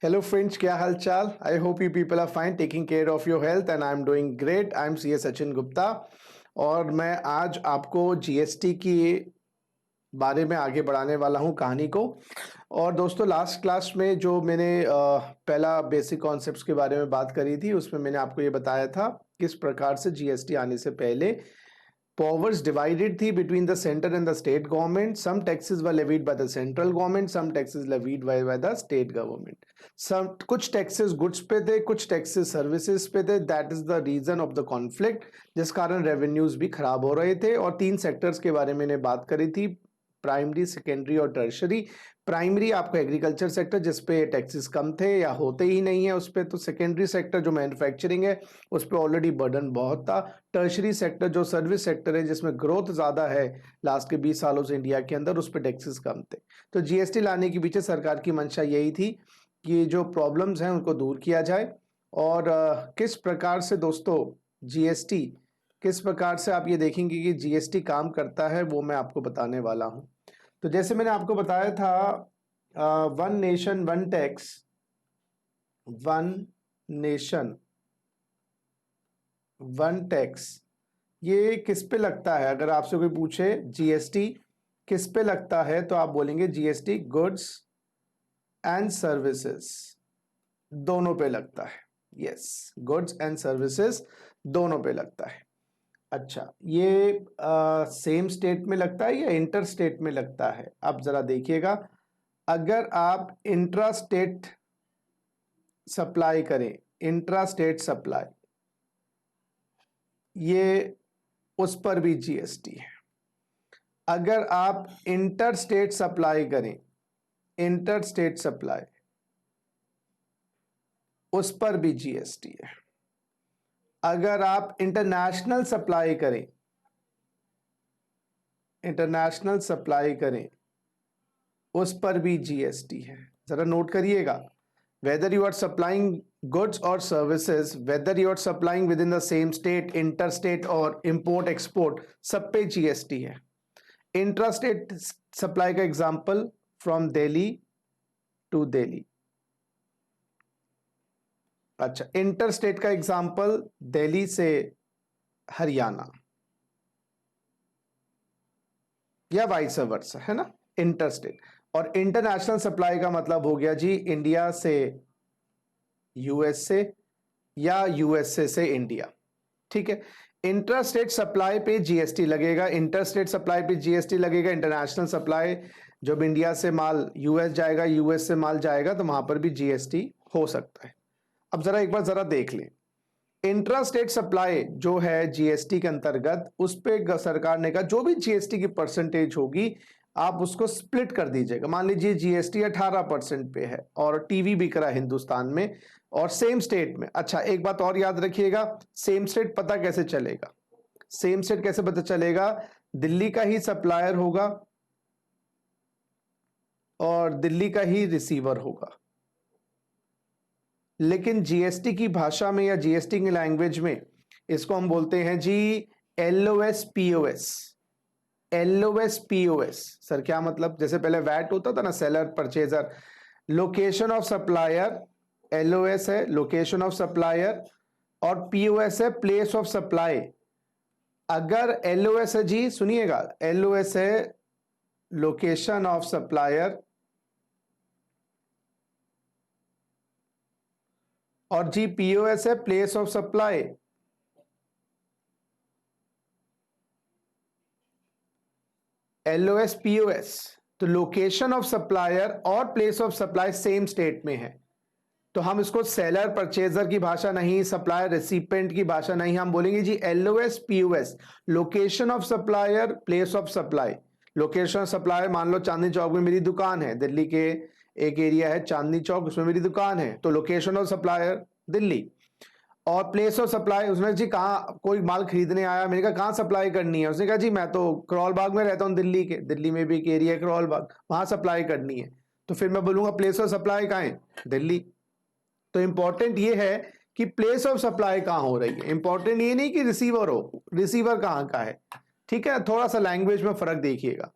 Hello friends, क्या हाल चाल? I hope you people are fine, taking care of your health and I am doing great. I am C S Sachin Gupta और मैं आज आपको GST की बारे में आगे बढ़ाने वाला हूं कहानी को. और दोस्तों, लास्ट क्लास में जो मैंने पहला बेसिक कॉन्सेप्ट्स के बारे में बात करी थी, उसमें मैंने आपको ये बताया था किस प्रकार से जीएसटी आने से पहले powers divided थी between the center and the state government. Some taxes were levied by the central government, some taxes levied by the state government. Some कुछ taxes goods पे थे, कुछ taxes services पे थे. That is the reason of the conflict, जिस कारण revenues भी खराब हो रहे थे. और तीन sectors के बारे में मैंने बात करी थी, प्राइमरी, सेकेंडरी और टर्शरी. प्राइमरी आपका एग्रीकल्चर सेक्टर जिसपे टैक्सेस कम थे या होते ही नहीं है उस पर. तो सेकेंडरी सेक्टर जो मैन्युफैक्चरिंग है उस पर ऑलरेडी बर्डन बहुत था. टर्शरी सेक्टर जो सर्विस सेक्टर है जिसमें ग्रोथ ज़्यादा है लास्ट के 20 सालों से इंडिया के अंदर, उस पर टैक्सेस कम थे. तो जीएसटी लाने के पीछे सरकार की मंशा यही थी कि जो प्रॉब्लम्स हैं उनको दूर किया जाए. और किस प्रकार से दोस्तों जीएसटी, किस प्रकार से आप ये देखेंगे कि जीएसटी काम करता है, वो मैं आपको बताने वाला हूं. तो जैसे मैंने आपको बताया था, one nation one tax, one nation one tax, ये किस पे लगता है? अगर आपसे कोई पूछे जीएसटी किस पे लगता है तो आप बोलेंगे जीएसटी गुड्स एंड सर्विसेज दोनों पे लगता है. यस, गुड्स एंड सर्विसेज दोनों पे लगता है. अच्छा, ये सेम स्टेट में लगता है या इंटर स्टेट में लगता है? आप जरा देखिएगा. अगर आप इंट्रा स्टेट सप्लाई करें, इंट्रा स्टेट सप्लाई, ये उस पर भी जीएसटी है. अगर आप इंटर स्टेट सप्लाई करें, इंटर स्टेट सप्लाई, उस पर भी जीएसटी है. अगर आप इंटरनेशनल सप्लाई करें, इंटरनेशनल सप्लाई करें, उस पर भी जीएसटी है. जरा नोट करिएगा, whether you are supplying goods और services, whether you are supplying within the same state, inter state और इंपोर्ट एक्सपोर्ट, सब पे जीएसटी है. इंट्रा स्टेट सप्लाई का example from Delhi to Delhi. अच्छा, इंटर स्टेट का एग्जांपल दिल्ली से हरियाणा या वाइस वर्सा, है ना, इंटर स्टेट. और इंटरनेशनल सप्लाई का मतलब हो गया जी इंडिया से यूएसए या यूएसए से इंडिया. ठीक है, इंटर स्टेट सप्लाई पे जीएसटी लगेगा, इंटर स्टेट सप्लाई पे जीएसटी लगेगा. इंटरनेशनल सप्लाई, जब इंडिया से माल यूएस जाएगा, यूएस से माल जाएगा, तो वहां पर भी जीएसटी हो सकता है. अब जरा एक बार जरा देख लें, इंट्रा स्टेट सप्लाई जो है जीएसटी के अंतर्गत, उस पे सरकार ने कहा जो भी जीएसटी की परसेंटेज होगी आप उसको स्प्लिट कर दीजिएगा. मान लीजिए जीएसटी 18% पे है और टीवी बिक रहा है हिंदुस्तान में और सेम स्टेट में. अच्छा, एक बात और याद रखिएगा, सेम स्टेट पता कैसे चलेगा? सेम स्टेट कैसे पता चलेगा? दिल्ली का ही सप्लायर होगा और दिल्ली का ही रिसीवर होगा. लेकिन जीएसटी की भाषा में या जीएसटी की लैंग्वेज में इसको हम बोलते हैं जी LOS POS. LOS POS sir क्या मतलब? जैसे पहले वैट होता था ना, seller purchaser, location of supplier. LOS है लोकेशन ऑफ सप्लायर और पीओएस है प्लेस ऑफ सप्लाई. अगर एलओएस है जी, सुनिएगा, एलओएस है लोकेशन ऑफ सप्लायर और जी पीओएस है place of supply. LOS POS, तो लोकेशन ऑफ सप्लायर और place of supply same state में है, तो हम इसको सेलर परचेजर की भाषा नहीं, सप्लायर रेसिपिएंट की भाषा नहीं, हम बोलेंगे जी LOS POS, location of supplier, place of supply. Location of supplier, मान लो चांदनी चौक में मेरी दुकान है, दिल्ली के एक एरिया है चांदनी चौक, उसमें मेरी दुकान है, तो लोकेशन ऑफ सप्लायर दिल्ली. और प्लेस ऑफ सप्लाई, उसने जी कहाँ कोई माल खरीदने आया, मैंने कहा कहाँ सप्लाई करनी है, उसने कहा जी मैं तो करोल बाग में रहता हूँ दिल्ली के, दिल्ली में भी एक एरिया है करोल बाग, वहां सप्लाई करनी है, तो फिर मैं बोलूंगा प्लेस ऑफ सप्लाई कहाँ है? दिल्ली. तो इंपॉर्टेंट ये है कि प्लेस ऑफ सप्लाई कहाँ हो रही है, इंपॉर्टेंट ये नहीं कि रिसीवर हो, रिसीवर कहाँ का है. ठीक है, थोड़ा सा लैंग्वेज में फर्क देखिएगा.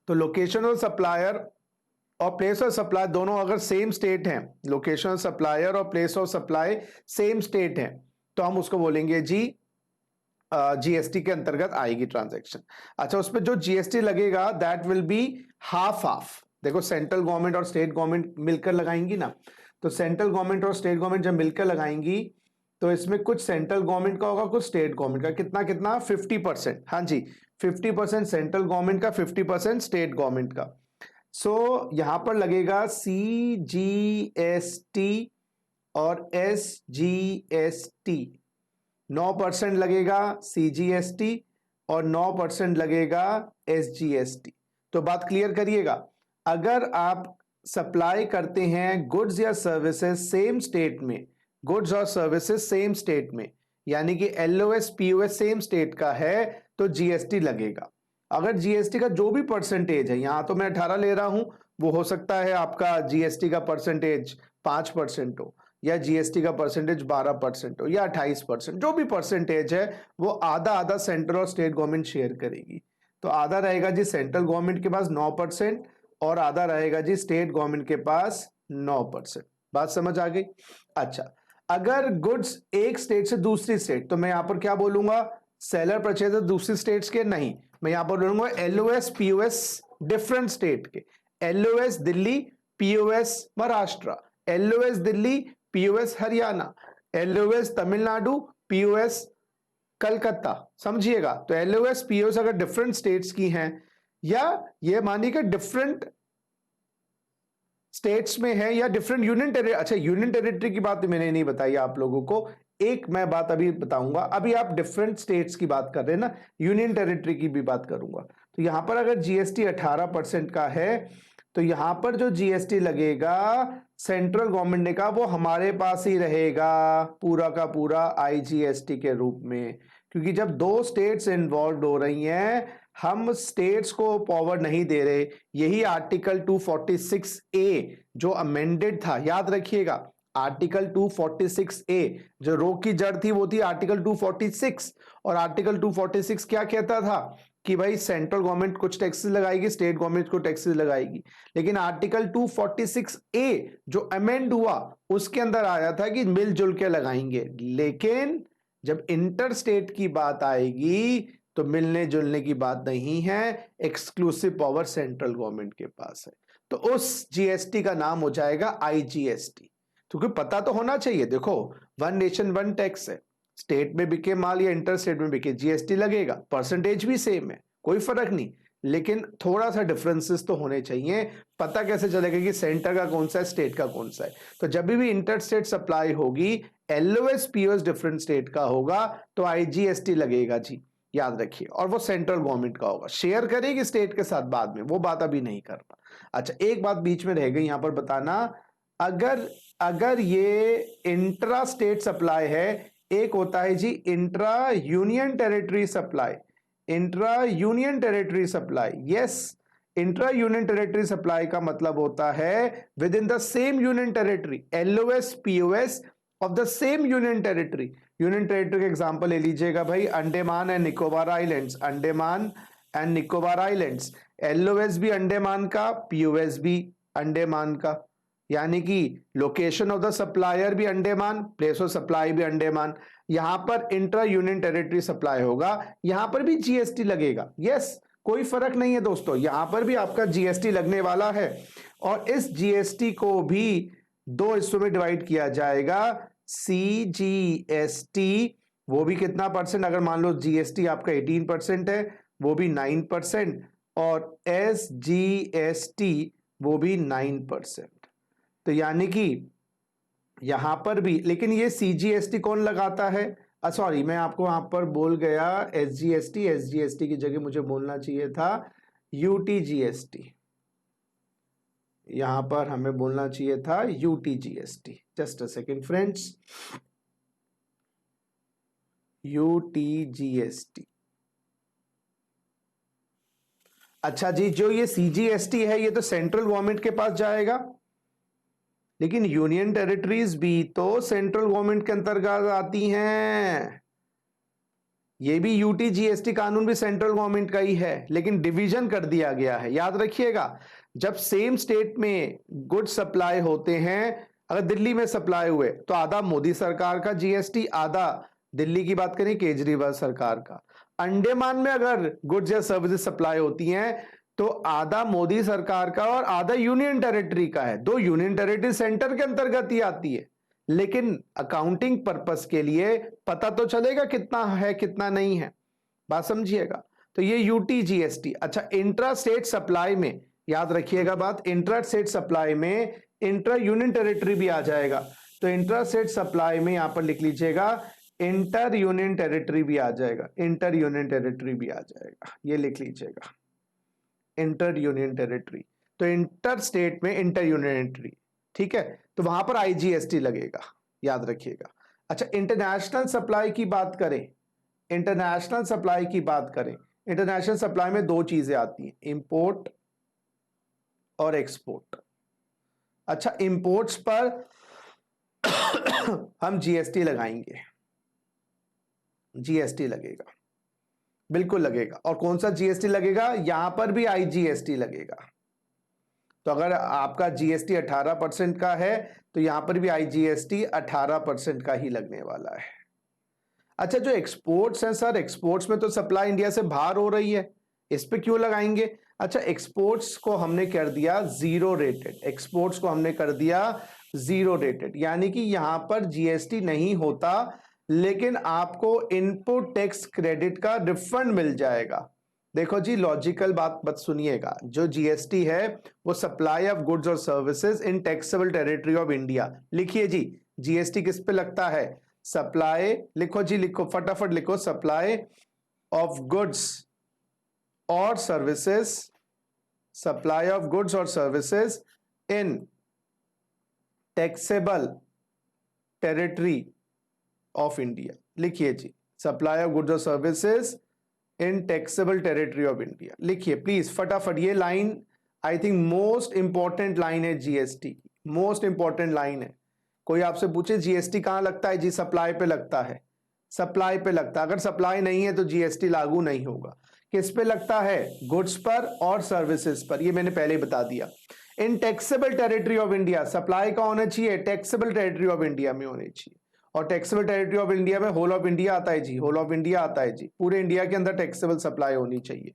तो लोकेशन ऑफ सप्लायर और प्लेस ऑफ सप्लाई दोनों अगर सेम स्टेट हैं, लोकेशन सप्लायर और place of supply same state हैं, तो हम उसको बोलेंगे जी जीएसटी के अंतर्गत आएगी ट्रांजैक्शन। अच्छा, उसमें जो जीएसटी लगेगा that will be half half. देखो सेंट्रल गवर्नमेंट और स्टेट गवर्नमेंट मिलकर लगाएंगी ना, तो सेंट्रल गवर्नमेंट और स्टेट गवर्नमेंट जब मिलकर लगाएंगी तो इसमें कुछ सेंट्रल गवर्नमेंट का होगा, कुछ स्टेट गवर्नमेंट का। कितना कितना? 50%। हाँ जी, 50% सेंट्रल गवर्नमेंट का, 50% स्टेट गवर्नमेंट का। सो यहां पर लगेगा CGST और SGST। 9% लगेगा CGST और 9% लगेगा SGST। तो बात क्लियर करिएगा, अगर आप सप्लाई करते हैं गुड्स या सर्विसेज सेम स्टेट में, गुड्स और सर्विसेज सेम स्टेट में, यानी कि LOS POS सेम स्टेट का है, तो जीएसटी लगेगा। अगर जीएसटी का जो भी परसेंटेज है, यहां तो मैं 18 ले रहा हूं, वो हो सकता है आपका जीएसटी का परसेंटेज 5% हो, या जीएसटी का परसेंटेज 12% हो, या 28%, जो भी परसेंटेज है वो आधा आधा सेंट्रल और स्टेट गवर्नमेंट शेयर करेगी। तो आधा रहेगा जी सेंट्रल गवर्नमेंट के पास 9% और आधा रहेगा जी स्टेट गवर्नमेंट के पास 9%। बात समझ आ गई? अच्छा, अगर गुड्स एक स्टेट से दूसरी स्टेट, तो मैं यहां पर क्या बोलूंगा? सेलर परचेजर दूसरी स्टेट्स के नहीं, मैं यहां पर बोलूंगा LOS POS डिफरेंट स्टेट के। LOS Delhi, POS Maharashtra, LOS Delhi, POS Haryana, LOS Tamil Nadu, POS Calcutta. समझिएगा, तो LOS POS अगर डिफरेंट स्टेट्स की हैं, या ये मानिए कि डिफरेंट स्टेट्स में है, या डिफरेंट यूनियन टेरिटरी। अच्छा, यूनियन टेरिटरी की बात मैंने नहीं बताई आप लोगों को, एक मैं बात अभी बताऊंगा। अभी आप डिफरेंट स्टेट्स की बात कर रहे हैं ना, यूनियन टेरिटरी की भी बात करूंगा। तो यहां पर अगर जीएसटी 18% का है, तो यहां पर जो जीएसटी लगेगा सेंट्रल गवर्नमेंट ने कहा वो हमारे पास ही रहेगा पूरा का पूरा IGST के रूप में, क्योंकि जब दो स्टेट्स इन्वॉल्व हो रही हैं, हम स्टेट्स को पावर नहीं दे रहे। यही आर्टिकल 246A जो अमेंडेड था, याद रखिएगा, आर्टिकल 246A जो रोक की जड़ थी वो थी आर्टिकल 246। और आर्टिकल 246 क्या कहता था कि भाई सेंट्रल गवर्नमेंट कुछ टैक्सेस लगाएगी, स्टेट गवर्नमेंट को टैक्सेस लगाएगी। लेकिन आर्टिकल 246A जो अमेंड हुआ उसके अंदर आया था कि मिलजुल के लगाएंगे। लेकिन जब इंटर स्टेट की बात आएगी तो मिलने जुलने की बात नहीं है, एक्सक्लूसिव पावर सेंट्रल गवर्नमेंट के पास है। तो उस जीएसटी का नाम हो जाएगा IGST। क्योंकि पता तो होना चाहिए, देखो वन नेशन वन टैक्स है, स्टेट में बिके माल या इंटर स्टेट में बिके जीएसटी लगेगा, परसेंटेज भी सेम है, कोई फर्क नहीं, लेकिन थोड़ा सा डिफरेंसेस तो होने चाहिए। पता कैसे चलेगा कि सेंटर का कौन सा है, स्टेट का कौन सा है? तो जब भी इंटर स्टेट सप्लाई होगी, LOS POS डिफरेंट स्टेट का होगा, तो IGST लगेगा जी, याद रखिए। और वो सेंट्रल गवर्नमेंट का होगा, शेयर करेगी स्टेट के साथ बाद में, वो बात अभी नहीं करना। अच्छा, एक बात बीच में रह गई यहां पर बताना, अगर अगर ये इंट्रा स्टेट सप्लाई है, एक होता है जी intra union territory supply, intra union territory supply. Yes, intra union territory supply का मतलब होता है within the same union territory, LOS POS of the same union territory. Union territory का एग्जांपल ले लीजिएगा भाई, Andaman and Nicobar islands, Andaman and Nicobar islands, LOS भी अंडमान का, POS भी अंडमान का, यानी कि लोकेशन ऑफ द सप्लायर भी अंडमान, प्लेस ऑफ सप्लाई भी अंडमान। यहां पर इंट्रा यूनियन टेरिटरी सप्लाई होगा, यहां पर भी जीएसटी लगेगा। यस, कोई फर्क नहीं है दोस्तों, यहां पर भी आपका जीएसटी लगने वाला है। और इस जीएसटी को भी दो हिस्सों में डिवाइड किया जाएगा। CGST वो भी कितना परसेंट, अगर मान लो जीएसटी आपका 18% है, वो भी 9%, और SGST वो भी 9%। तो यानी कि यहां पर भी, लेकिन ये CGST कौन लगाता है? सॉरी, मैं आपको वहां पर बोल गया SGST, SGST की जगह मुझे बोलना चाहिए था UTGST, यहां पर हमें बोलना चाहिए था UTGST। Just a second friends, UTGST। अच्छा जी, जो ये CGST है ये तो सेंट्रल गवर्नमेंट के पास जाएगा, लेकिन यूनियन टेरिटरीज भी तो सेंट्रल गवर्नमेंट के अंतर्गत आती हैं। ये भी यूटी जीएसटी कानून भी सेंट्रल गवर्नमेंट का ही है, लेकिन डिवीजन कर दिया गया है। याद रखिएगा, जब सेम स्टेट में गुड सप्लाई होते हैं, अगर दिल्ली में सप्लाई हुए तो आधा मोदी सरकार का जीएसटी, आधा दिल्ली की बात करें केजरीवाल सरकार का। अंडमान में अगर गुड्स या सर्विसेज सप्लाई होती हैं तो आधा मोदी सरकार का और आधा यूनियन टेरिटरी का है। दो यूनियन टेरिटरी सेंटर के अंतर्गत ही आती है, लेकिन अकाउंटिंग पर्पस के लिए पता तो चलेगा कितना है कितना नहीं है, बात समझिएगा। तो ये यूटी जीएसटी। अच्छा, इंट्रा स्टेट सप्लाई में याद रखिएगा बात, इंट्रा स्टेट सप्लाई में इंट्रा यूनियन टेरिटरी भी आ जाएगा। तो इंट्रा स्टेट सप्लाई में यहां पर लिख लीजिएगा इंटर यूनियन टेरिटरी भी आ जाएगा, इंटर यूनियन टेरिटरी भी आ जाएगा, ये लिख लीजिएगा इंटर यूनियन टेरिटरी। तो इंटर स्टेट में इंटर यूनियन टेरिटरी, ठीक है, तो वहां पर आईजीएसटी लगेगा, याद रखिएगा। अच्छा, इंटरनेशनल सप्लाई की बात करें, इंटरनेशनल सप्लाई की बात करें, इंटरनेशनल सप्लाई में दो चीजें आती हैं, इंपोर्ट और एक्सपोर्ट। अच्छा, इंपोर्ट्स पर हम जीएसटी लगाएंगे, जीएसटी लगेगा, बिल्कुल लगेगा। और कौन सा जीएसटी लगेगा? यहां पर भी आईजीएसटी लगेगा। तो अगर आपका जीएसटी 18% का है तो यहां पर भी आईजीएसटी 18% का ही लगने वाला है। अच्छा, जो एक्सपोर्ट्स हैं सर, एक्सपोर्ट्स में तो सप्लाई इंडिया से बाहर हो रही है, इस पे क्यों लगाएंगे? अच्छा, एक्सपोर्ट्स को हमने कर दिया जीरो रेटेड, एक्सपोर्ट्स को हमने कर दिया जीरो रेटेड, यानी कि यहां पर जीएसटी नहीं होता, लेकिन आपको इनपुट टैक्स क्रेडिट का रिफंड मिल जाएगा। देखो जी, लॉजिकल बात सुनिएगा, जो जीएसटी है वो सप्लाई ऑफ गुड्स और services in taxable territory of India. लिखिए जी, जीएसटी किस पे लगता है? सप्लाई, लिखो जी, लिखो फटाफट लिखो, सप्लाई ऑफ गुड्स और सर्विसेज, सप्लाई ऑफ गुड्स और services in taxable territory of India. लिखिए जी, सप्लाई ऑफ गुड्स और services in taxable territory of India. लिखिए प्लीज फटाफट, ये line I think most important line है जीएसटी की, मोस्ट इंपॉर्टेंट लाइन है। कोई आपसे पूछे जीएसटी कहां लगता है? जी सप्लाई पे लगता है, सप्लाई पे लगता है। अगर सप्लाई नहीं है तो जीएसटी लागू नहीं होगा। किस पे लगता है? गुड्स पर और सर्विसेज पर, ये मैंने पहले ही बता दिया। In taxable territory of India, supply का होना चाहिए टैक्सेबल टेरिटरी ऑफ इंडिया में होनी चाहिए, और टैक्सेबल टेरिटरी ऑफ इंडिया में होल ऑफ इंडिया आता है जी, होल ऑफ इंडिया आता है जी, पूरे इंडिया के अंदर टैक्सेबल सप्लाई होनी चाहिए।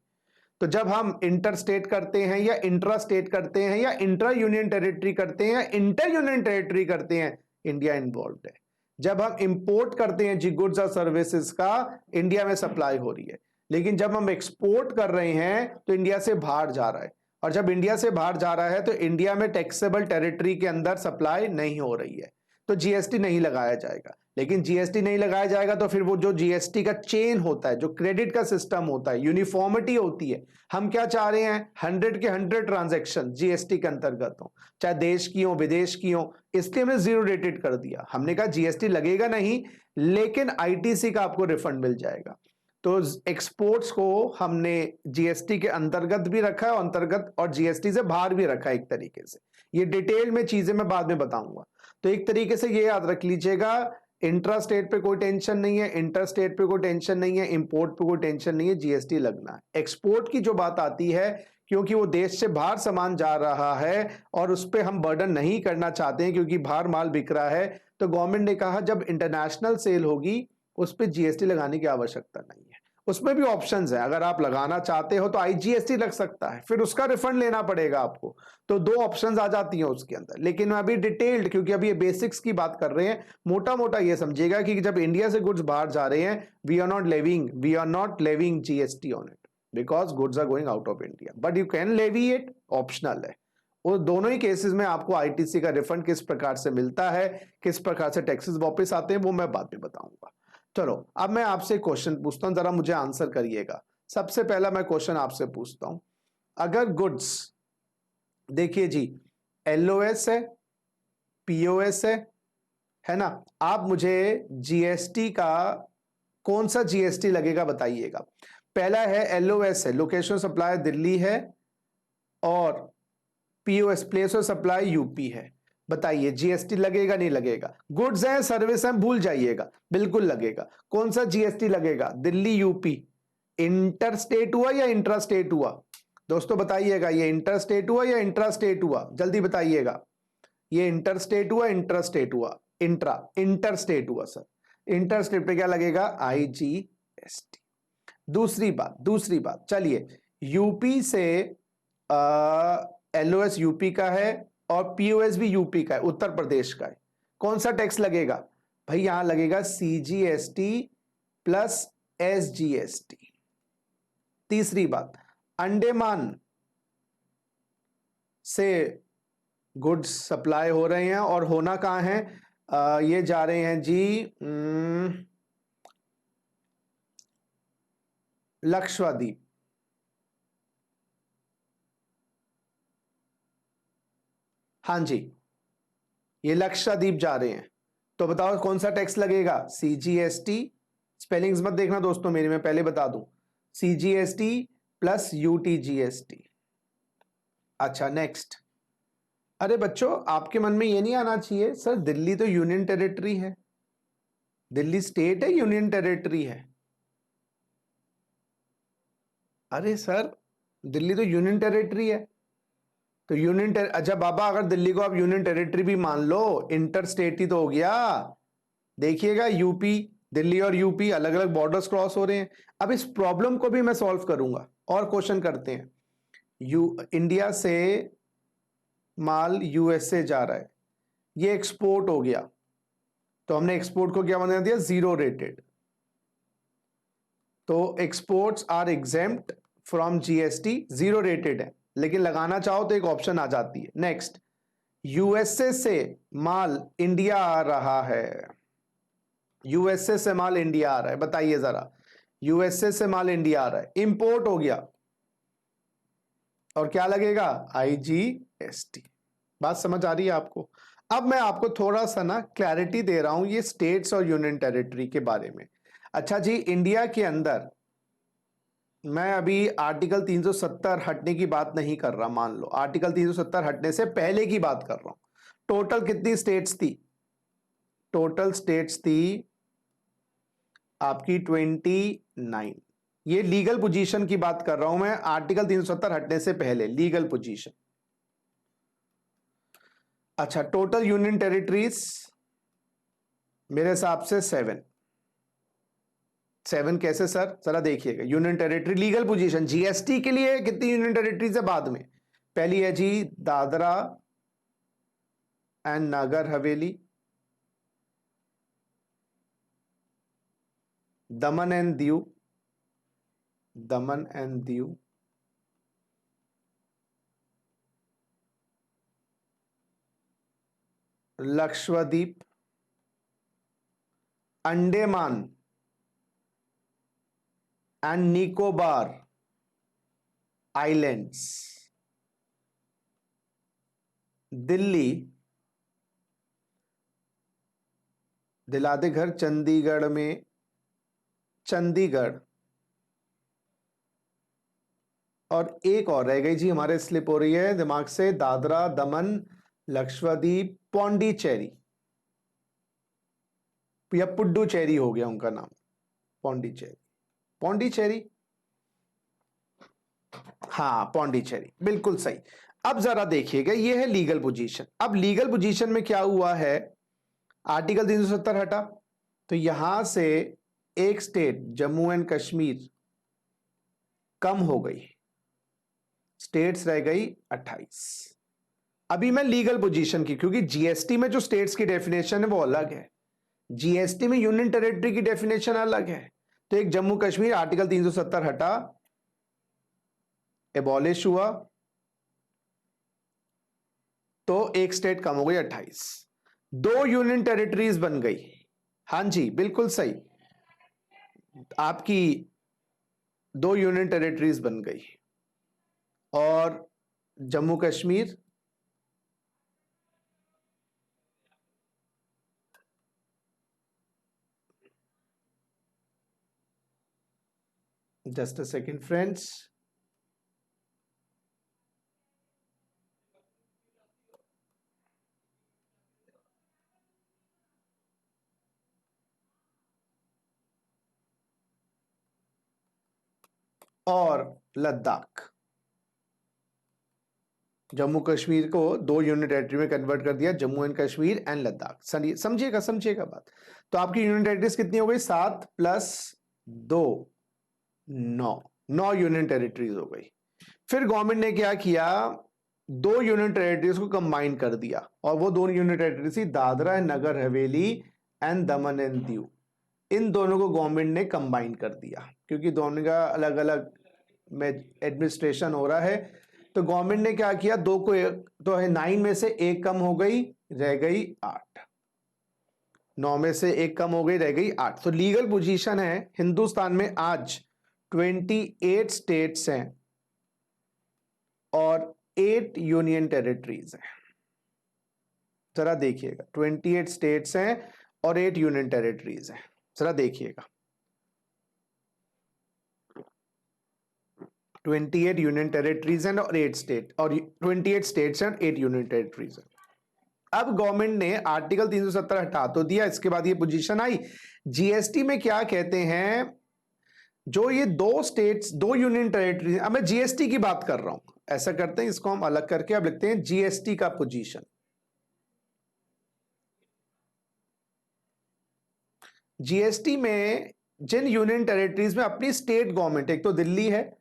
तो जब हम इंटर स्टेट करते हैं या इंट्रा स्टेट करते हैं या इंट्रा यूनियन टेरिटरी करते हैं या इंटर यूनियन टेरिटरी करते हैं, इंडिया इन्वॉल्व है। जब हम इंपोर्ट करते हैं जी गुड्स और सर्विसेज का, इंडिया में सप्लाई हो रही है, लेकिन जब हम एक्सपोर्ट कर रहे हैं तो इंडिया से बाहर जा रहा है, और जब इंडिया से बाहर जा रहा है तो इंडिया में टैक्सेबल टेरिटरी के अंदर सप्लाई नहीं हो रही है, तो जीएसटी नहीं लगाया जाएगा। लेकिन जीएसटी नहीं लगाया जाएगा तो फिर वो जो जीएसटी का चेन होता है, जो क्रेडिट का सिस्टम होता है, यूनिफॉर्मिटी होती है। हम क्या चाह रहे हैं? 100 के 100 ट्रांजैक्शन जीएसटी के अंतर्गत हो, चाहे देश की हो विदेश की हो, इसलिए हमने जीरो रेटेड कर दिया। हमने कहा जीएसटी लगेगा नहीं, लेकिन आईटीसी का आपको रिफंड मिल जाएगा। तो एक्सपोर्ट्स को हमने जीएसटी के अंतर्गत भी रखा है, अंतर्गत और जीएसटी से बाहर भी रखा है एक तरीके से। ये डिटेल में चीजें मैं बाद में बताऊंगा। तो एक तरीके से ये याद रख लीजिएगा, इंट्रा स्टेट पे कोई टेंशन नहीं है, इंटर स्टेट पे कोई टेंशन नहीं है, इंपोर्ट पे कोई टेंशन नहीं है, जीएसटी लगना है। एक्सपोर्ट की जो बात आती है, क्योंकि वो देश से बाहर सामान जा रहा है और उस पर हम बर्डन नहीं करना चाहते हैं क्योंकि बाहर माल बिक रहा है, तो गवर्नमेंट ने कहा जब इंटरनेशनल सेल होगी उस पर जीएसटी लगाने की आवश्यकता नहीं है। उसमें भी ऑप्शंस है, अगर आप लगाना चाहते हो तो आईजीएसटी लग सकता है, फिर उसका रिफंड लेना पड़ेगा आपको। तो दो ऑप्शंस आ जाती हैं उसके अंदर, लेकिन अभी डिटेल्ड, क्योंकि अभी ये बेसिक्स की बात कर रहे हैं, मोटा मोटा ये समझिएगा कि जब इंडिया से गुड्स बाहर जा रहे हैं, we are not levying GST on it because goods are going out of India, but you can levy it, optional है। और दोनों ही केसेस में आपको आईटीसी का रिफंड किस प्रकार से मिलता है, किस प्रकार से टैक्सेस वापस आते हैं, वो मैं बाद में बताऊंगा। चलो, अब मैं आपसे क्वेश्चन पूछता हूं, जरा मुझे आंसर करिएगा। सबसे पहला मैं क्वेश्चन आपसे पूछता हूं, अगर गुड्स, देखिए जी, एलओएस है, पीओएस है ना, आप मुझे जीएसटी का कौन सा जीएसटी लगेगा बताइएगा। पहला है एलओएस है, लोकेशन सप्लाई दिल्ली है, और POS place of supply UP है। बताइए जीएसटी लगेगा नहीं लगेगा? गुड्स है सर्विस है भूल जाइएगा, बिल्कुल लगेगा। कौन सा जीएसटी लगेगा? दिल्ली यूपी इंटर स्टेट हुआ या इंट्रा स्टेट हुआ? दोस्तों बताइएगा, ये इंटर स्टेट हुआ या इंट्रा स्टेट हुआ? जल्दी बताइएगा, ये इंटर स्टेट हुआ इंट्रा स्टेट हुआ? इंटर स्टेट हुआ सर। इंटर स्टेट पे क्या लगेगा? आईजीएसटी। दूसरी बात चलिए, यूपी से एलओएस यूपी का है और पीओएस भी यूपी का है, उत्तर प्रदेश का है। कौन सा टैक्स लगेगा भाई? यहां लगेगा सीजीएसटी प्लस एसजीएसटी। तीसरी बात, अंडमान से गुड्स सप्लाई हो रहे हैं और होना कहां है? ये जा रहे हैं जी लक्षद्वीप। हाँ जी, ये लक्षद्वीप जा रहे हैं। तो बताओ कौन सा टैक्स लगेगा? सीजीएसटी, स्पेलिंग्स मत देखना दोस्तों मेरी, मैं पहले बता दूं, सीजीएसटी प्लस यूटीजीएसटी। अच्छा नेक्स्ट। अरे बच्चों आपके मन में ये नहीं आना चाहिए सर दिल्ली तो यूनियन टेरिटरी है, दिल्ली स्टेट है यूनियन टेरिटरी है? अरे सर दिल्ली तो यूनियन टेरिटरी है। तो अच्छा बाबा, अगर दिल्ली को आप यूनियन टेरिटरी भी मान लो, इंटर स्टेट ही तो हो गया। देखिएगा यूपी, दिल्ली और यूपी अलग अलग बॉर्डर्स क्रॉस हो रहे हैं। अब इस प्रॉब्लम को भी मैं सॉल्व करूंगा और क्वेश्चन करते हैं। इंडिया से माल यूएसए जा रहा है, ये एक्सपोर्ट हो गया, तो हमने एक्सपोर्ट को क्या बना दिया? Zero rated. तो exports are exempt from GST, zero rated है, लेकिन लगाना चाहो तो एक ऑप्शन आ जाती है। नेक्स्ट, यूएसए से माल इंडिया आ रहा है, यूएसए से माल इंडिया आ रहा है, बताइए जरा, यूएसए से माल इंडिया आ रहा है, इंपोर्ट हो गया, और क्या लगेगा? आईजीएसटी। बात समझ आ रही है आपको? अब मैं आपको थोड़ा सा ना क्लैरिटी दे रहा हूं ये स्टेट्स और यूनियन टेरिटरी के बारे में। अच्छा जी, इंडिया के अंदर मैं अभी आर्टिकल 370 हटने की बात नहीं कर रहा, मान लो आर्टिकल 370 हटने से पहले की बात कर रहा हूं। टोटल कितनी स्टेट्स थी? टोटल स्टेट्स थी आपकी 29। ये लीगल पोजीशन की बात कर रहा हूं मैं, आर्टिकल 370 हटने से पहले लीगल पोजीशन। अच्छा, टोटल यूनियन टेरिटरीज मेरे हिसाब से 7। 7 कैसे सर? जरा देखिएगा, union territory legal position GST के लिए कितनी यूनियन टेरिटरीज है बाद में? पहली है जी Dadra and Nagar Haveli, Daman and Diu, Daman and Diu, Lakshadweep, Andaman and Nicobar islands, Delhi, दिला दे घर चंडीगढ़ में, चंडीगढ़, और एक और रह गई जी हमारे, स्लिप हो रही है दिमाग से, दादरा दमन लक्षद्वीप पौंडीचेरी, या पुडुचेरी हो गया उनका नाम, पौंडीचेरी, पौंडीचेरी, हाँ पौंडीचेरी, बिल्कुल सही। अब जरा देखिएगा, ये है लीगल पोजीशन। अब लीगल पोजीशन में क्या हुआ है? आर्टिकल 370 हटा, तो यहां से एक स्टेट जम्मू एंड कश्मीर कम हो गई, स्टेट्स रह गई 28। अभी मैं लीगल पोजीशन की, क्योंकि जीएसटी में जो स्टेट्स की डेफिनेशन है वो अलग है, जीएसटी में यूनियन टेरिटरी की डेफिनेशन अलग है। तो एक जम्मू कश्मीर आर्टिकल 370 हटा, एबॉलिश हुआ, तो एक स्टेट कम हो गई 28, दो यूनियन टेरिटरीज बन गई। हाँ जी बिल्कुल सही, आपकी दो यूनियन टेरिटरीज बन गई, और Jammu Kashmir just a second friends, और लद्दाख। जम्मू कश्मीर को 2 यूनियन टेरिटरी में कन्वर्ट कर दिया, जम्मू एंड कश्मीर एंड लद्दाख। समझिएगा बात। तो आपकी यूनियन टेरिटरीज कितनी हो गई? 7 + 2 9 यूनियन टेरिटरीज हो गई। फिर गवर्नमेंट ने क्या किया, 2 यूनियन टेरिटरीज को कंबाइन कर दिया, और वो 2 यूनियन टेरिटरीज थी Dadra and Nagar Haveli and Daman and Diu. इन दोनों को गवर्नमेंट ने कंबाइन कर दिया, क्योंकि दोनों का अलग अलग में एडमिनिस्ट्रेशन हो रहा है। तो गवर्नमेंट ने क्या किया, 2 को तो है 9 में से 1 कम हो गई, रह गई 8। 9 में से 1 कम हो गई, रह गई 8। तो लीगल पोजीशन है हिंदुस्तान में आज 28 स्टेट्स हैं और 8 यूनियन टेरिटरीज हैं। जरा देखिएगा, 28 स्टेट्स हैं और 8 यूनियन टेरिटरीज हैं। जरा देखिएगा, 28 यूनियन टेरिटरीज हैं और 8 स्टेट, और 28 स्टेट्स हैं और 8 यूनियन टेरिटरीज हैं। अब गवर्नमेंट ने आर्टिकल 370 हटा तो दिया, इसके बाद ये पोजीशन आई। जीएसटी में क्या कहते हैं, जो ये 2 स्टेट्स 2 यूनियन टेरिटरी, अब मैं जीएसटी की बात कर रहा हूं, ऐसा करते हैं इसको हम अलग करके, अब लिखते हैं जीएसटी का पोजीशन। जीएसटी में जिन यूनियन टेरिटरीज में अपनी स्टेट गवर्नमेंट, एक तो दिल्ली है,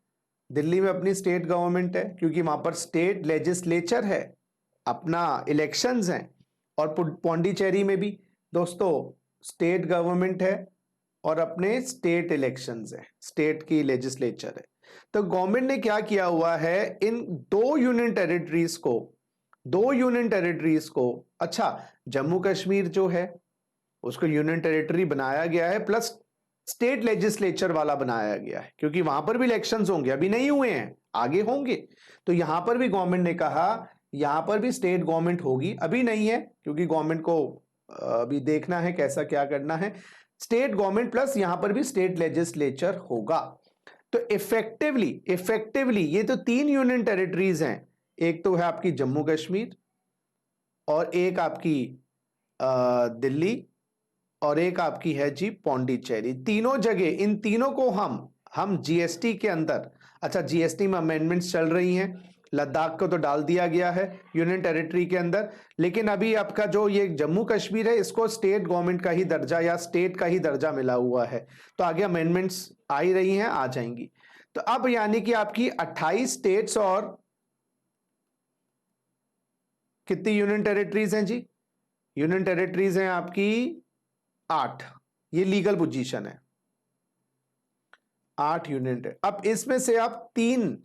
दिल्ली में अपनी स्टेट गवर्नमेंट है क्योंकि वहां पर स्टेट लेजिस्लेचर है, अपना इलेक्शंस हैं, और पौंडीचेरी में भी दोस्तों स्टेट गवर्नमेंट है और अपने स्टेट इलेक्शंस है, स्टेट की लेजिस्लेचर है। तो गवर्नमेंट ने क्या किया हुआ है, इन 2 यूनियन टेरिटरीज को, अच्छा जम्मू कश्मीर जो है उसको यूनियन टेरिटरी बनाया गया है, प्लस स्टेट लेजिस्लेचर वाला बनाया गया है, क्योंकि वहां पर भी इलेक्शंस होंगे, अभी नहीं हुए हैं, आगे होंगे। तो यहां पर भी गवर्नमेंट ने कहा यहां पर भी स्टेट गवर्नमेंट होगी, अभी नहीं है क्योंकि गवर्नमेंट को अभी देखना है कैसा क्या करना है। स्टेट गवर्नमेंट प्लस यहां पर भी स्टेट लेजिस्लेचर होगा। तो इफेक्टिवली ये तो 3 यूनियन टेरिटरीज हैं, एक तो है आपकी जम्मू कश्मीर, और एक आपकी दिल्ली, और एक आपकी है जी पौंडीचेरी। तीनों जगह, इन तीनों को हम जीएसटी के अंदर, अच्छा जीएसटी में अमेंडमेंट्स चल रही हैं, लद्दाख को तो डाल दिया गया है यूनियन टेरिटरी के अंदर, लेकिन अभी आपका जो ये जम्मू कश्मीर है इसको स्टेट गवर्नमेंट का ही दर्जा या स्टेट का ही दर्जा मिला हुआ है। तो आगे अमेंडमेंट्स आ ही रही हैं, आ जाएंगी। तो अब यानी कि आपकी 28 स्टेट्स और कितनी यूनियन टेरिटरीज हैं जी? यूनियन टेरिटरीज हैं आपकी 8, ये लीगल पोजीशन है, 8 यूनियन। अब इसमें से आप 3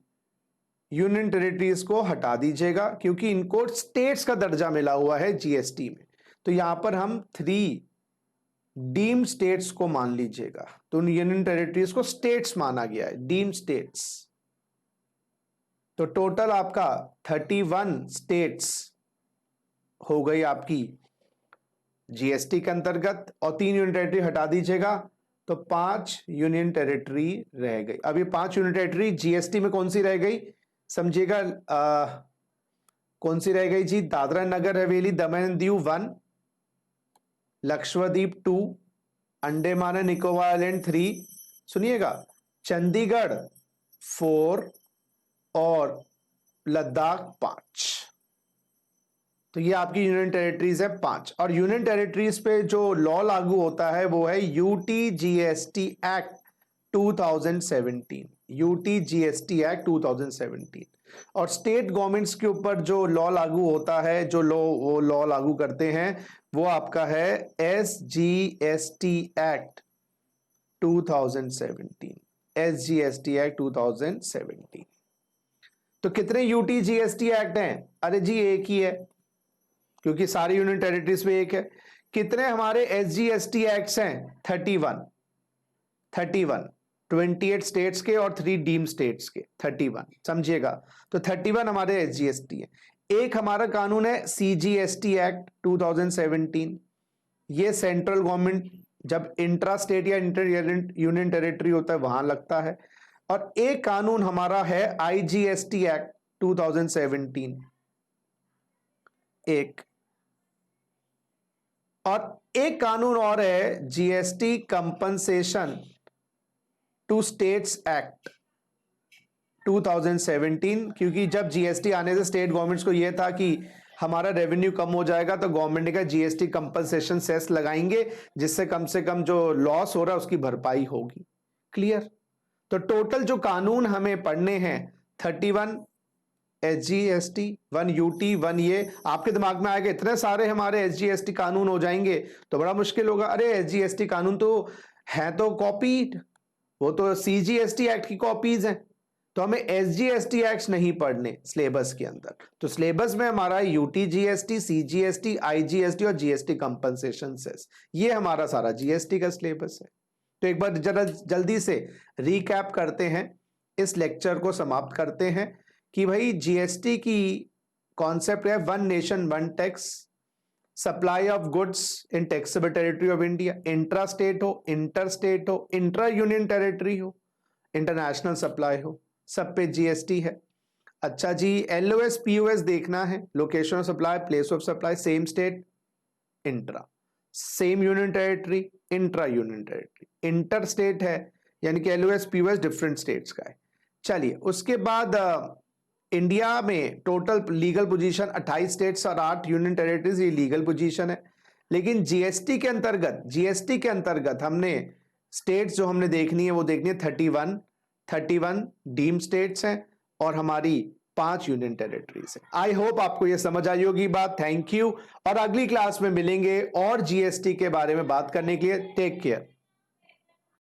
यूनियन टेरिटरीज को हटा दीजिएगा क्योंकि इनको स्टेट्स का दर्जा मिला हुआ है जीएसटी में। तो यहां पर हम 3 डीम्ड स्टेट्स को मान लीजिएगा, तो उन यूनियन टेरिटरीज को स्टेट्स माना गया है, डीम्ड स्टेट्स। तो टोटल आपका 31 स्टेट्स हो गई आपकी जीएसटी के अंतर्गत, और 3 यूनियन टेरिटरी हटा दीजिएगा तो 5 यूनियन टेरिटरी रह गई। अब ये 5 यूनियन टेरिटरी जीएसटी में कौन सी रह गई समझिएगा, कौन सी रह गई जी? Dadra Nagar Haveli Daman and Diu 1, Lakshadweep 2, Andaman and Nicobar island 3, सुनिएगा, चंडीगढ़ 4 और लद्दाख 5। तो ये आपकी यूनियन टेरिटरीज है 5। और यूनियन टेरिटरीज पे जो लॉ लागू होता है वो है यूटीजीएसटी एक्ट 2017, यूटीजीएसटी एक्ट 2017। और स्टेट गवर्नमेंट्स के ऊपर जो लॉ लागू होता है, जो वो लॉ लागू करते हैं, वो आपका है एसजीएसटी एक्ट 2017, एसजीएसटी एक्ट 2017। तो कितने यूटीजीएसटी एक्ट हैं? अरे जी एक ही है, क्योंकि सारी यूनियन टेरिटरीज में एक है। कितने हमारे एसजीएसटी एक्ट्स हैं? 31, 28 स्टेट्स के और 3 डीम स्टेट्स के 31, समझिएगा। तो 31 हमारे एसजीएसटी है। एक हमारा कानून है सीजीएसटी एक्ट 2017, ये सेंट्रल गवर्नमेंट जब इंट्रा स्टेट या इंटर यूनियन टेरिटरी होता है वहां लगता है। और एक कानून हमारा है आईजीएसटी एक्ट 2017, एक, और एक कानून और है GST compensation to states act 2017, क्योंकि जब जीएसटी आने से स्टेट गवर्नमेंट्स को यह था कि हमारा रेवेन्यू कम हो जाएगा, तो गवर्नमेंट ने कहा जीएसटी कंपनसेशन सेस लगाएंगे, जिससे कम से कम जो लॉस हो रहा है उसकी भरपाई होगी। क्लियर? तो टोटल जो कानून हमें पढ़ने हैं 31 SGST, 1 UT, 1 ये आपके दिमाग में आएगा इतने सारे हमारे SGST कानून हो जाएंगे तो बड़ा मुश्किल होगा। अरे SGST कानून तो है तो कॉपीड, वो तो CGST एक्ट की कॉपीज हैं, तो हमें SGST एक्ट नहीं पढ़ने सिलेबस के अंदर। तो सिलेबस में हमारा UT GST, CGST, IGST और GST कंपनसेशन सेस, ये हमारा सारा GST का सिलेबस है। तो एक बार जरा जल्दी से रिकैप करते हैं, इस लेक्चर को समाप्त करते हैं कि भाई जीएसटी की कॉन्सेप्ट है one nation one tax, supply of goods in taxable territory of India, intra state हो, इंटर स्टेट हो, इंट्रा यूनियन टेरिटरी हो, इंटरनेशनल सप्लाई हो, सब पे जीएसटी है। अच्छा जी, LOS POS देखना है, location of supply, place of supply, same state intra, same union territory intra union territory, inter state है यानी कि LOS POS डिफरेंट स्टेट्स का है। चलिए उसके बाद इंडिया में टोटल लीगल पोजीशन 28 स्टेट्स और 8 यूनियन टेरिटरीज, ये लीगल पोजीशन है। लेकिन जीएसटी के अंतर्गत हमने स्टेट्स जो हमने देखनी है वो देखनी है 31 डीम स्टेट्स हैं और हमारी 5 यूनियन टेरिटरीज है। आई होप आपको ये समझ आई होगी बात। थैंक यू, और अगली क्लास में मिलेंगे और जीएसटी के बारे में बात करने के लिए। Take care.